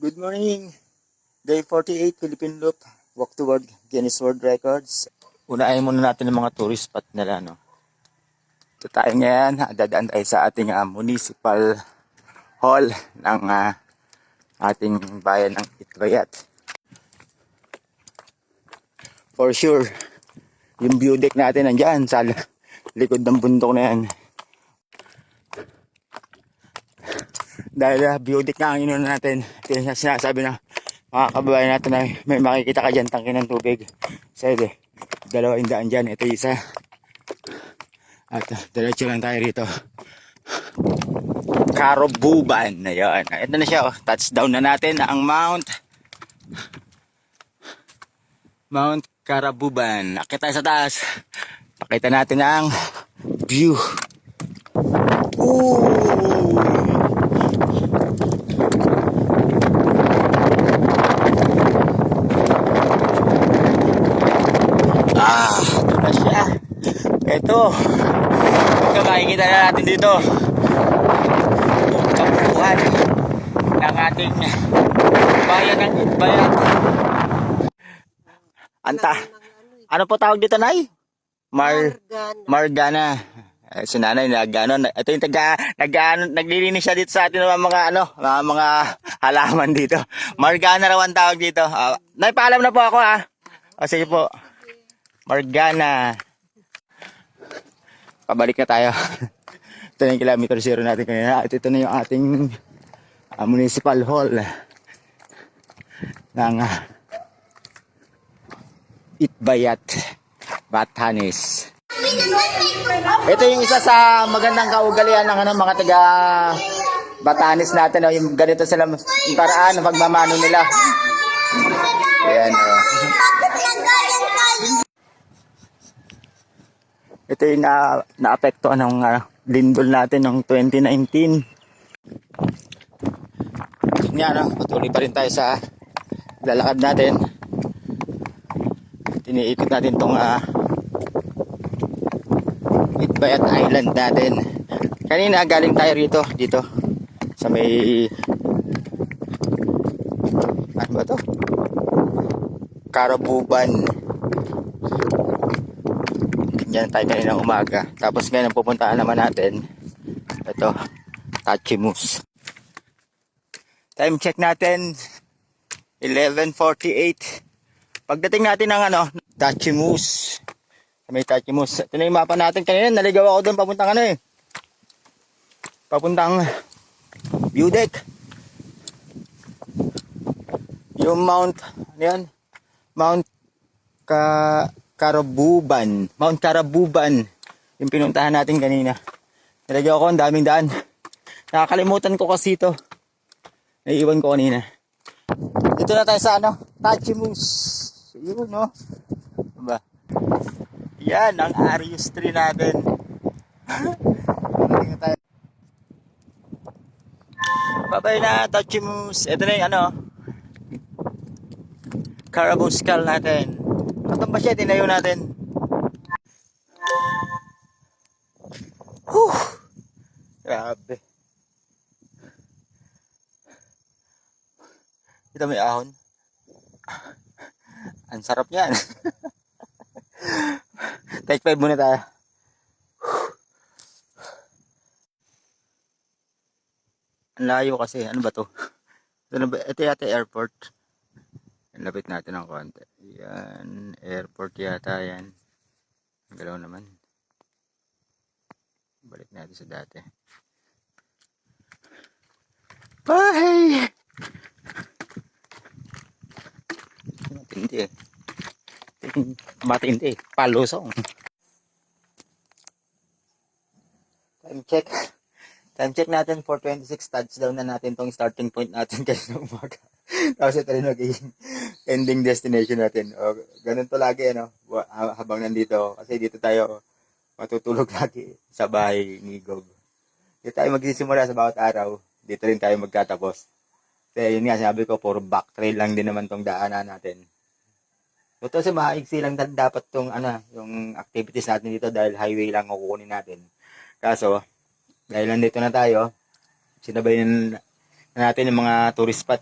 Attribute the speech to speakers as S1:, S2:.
S1: Good morning. Day 48, Philippine Loop. Walk toward Guinness World Records. Unahin muna natin ang mga tourist spot nila, no? Ito tayo ngayon. Dadaan tayo sa ating municipal hall ng ating bayan ng Itbayat. For sure, yung view deck natin nandyan sa likod ng bundok na yan. Dahil view deck na ang inuna natin. Ito yung sinasabi na mga kababayan natin na may makikita ka dyan, tangke ng tubig. Sige, 200 dyan. Ito isa. At diretso lang tayo rito. Carobuban. Ayan. Ito na siya. Touchdown na natin ang Mount Carobuban. Akit tayo sa taas. Pakita natin ang view. Ooh! Ito na siya. Ito. Ito makikita na natin dito. Kabuuan ng ating bayan ng Itbayat. Ano po tawag dito, Nay? Margana. Si Nanay ito yung naglilinis siya dito sa atin ng mga halaman dito. Margana raw ang tawag dito. Nay, paalam na po ako sige po. Margana. Pabalik na tayo. Ito na yung kilometer 0 natin kanina. At ito na yung ating municipal hall ng Itbayat, Batanes. Ito yung isa sa magandang kaugalian ng mga taga Batanes natin. Yung ganito sila yung paraan ng pagmamano nila. Ayan. Ito yung naapektuhan ng lindol natin noong 2019. Yan, patuloy pa rin tayo sa lalakad natin. Tiniikot natin itong Itbayat Island natin. Kanina galing tayo dito sa may ano ba to? Carobuban. Diyan tayo kanina umaga. Tapos ngayon ang pupuntaan naman natin ito, Tachimus. Time check natin 11:48. Pagdating natin ng Tachimus. May Tachimus. Ito na yung mapa natin. Kanina naligaw ako doon papuntang papuntang view deck. Yung Mount Carobuban. Mount Carobuban. Yung pinuntahan natin kanina. Nalagyan ako, ang daming daan. Nakakalimutan ko kasi ito. Naiiwan ko kanina. Dito na tayo sa Tachimus. Yun, no? Diba? Yan, ang Arius tree natin. Babay na, Tachimus. Ito na yung Carabao skull natin. Ito ba siya, tinayo natin. Grabe. Ito may ahon. Ang sarap yan. Take 5 muna tayo. Ang layo kasi. Ano ba to? Ito yata airport. Lapit natin ng konti. Yan. Airport yata yan. Ang galaw naman. Balik natin sa dati. Bye! Matindi Matindi. Palusong. Time check natin 4:26. Touchdown na natin tong starting point natin kanina umaga. Tapos ito rin magiging ending destination natin. Ganun to lagi, habang nandito. Kasi dito tayo matutulog lagi sa bahay ni Gog. Dito tayo magsisimula sa bawat araw. Dito rin tayo magtatapos. Kasi yun nga, sabi ko, puro back trail lang din naman tong daanan natin. Ito kasi maiksi lang dapat tong yung activities natin dito dahil highway lang kukunin natin. Kaso, dahil nandito na tayo, sinabay na natin yung mga tourist spot.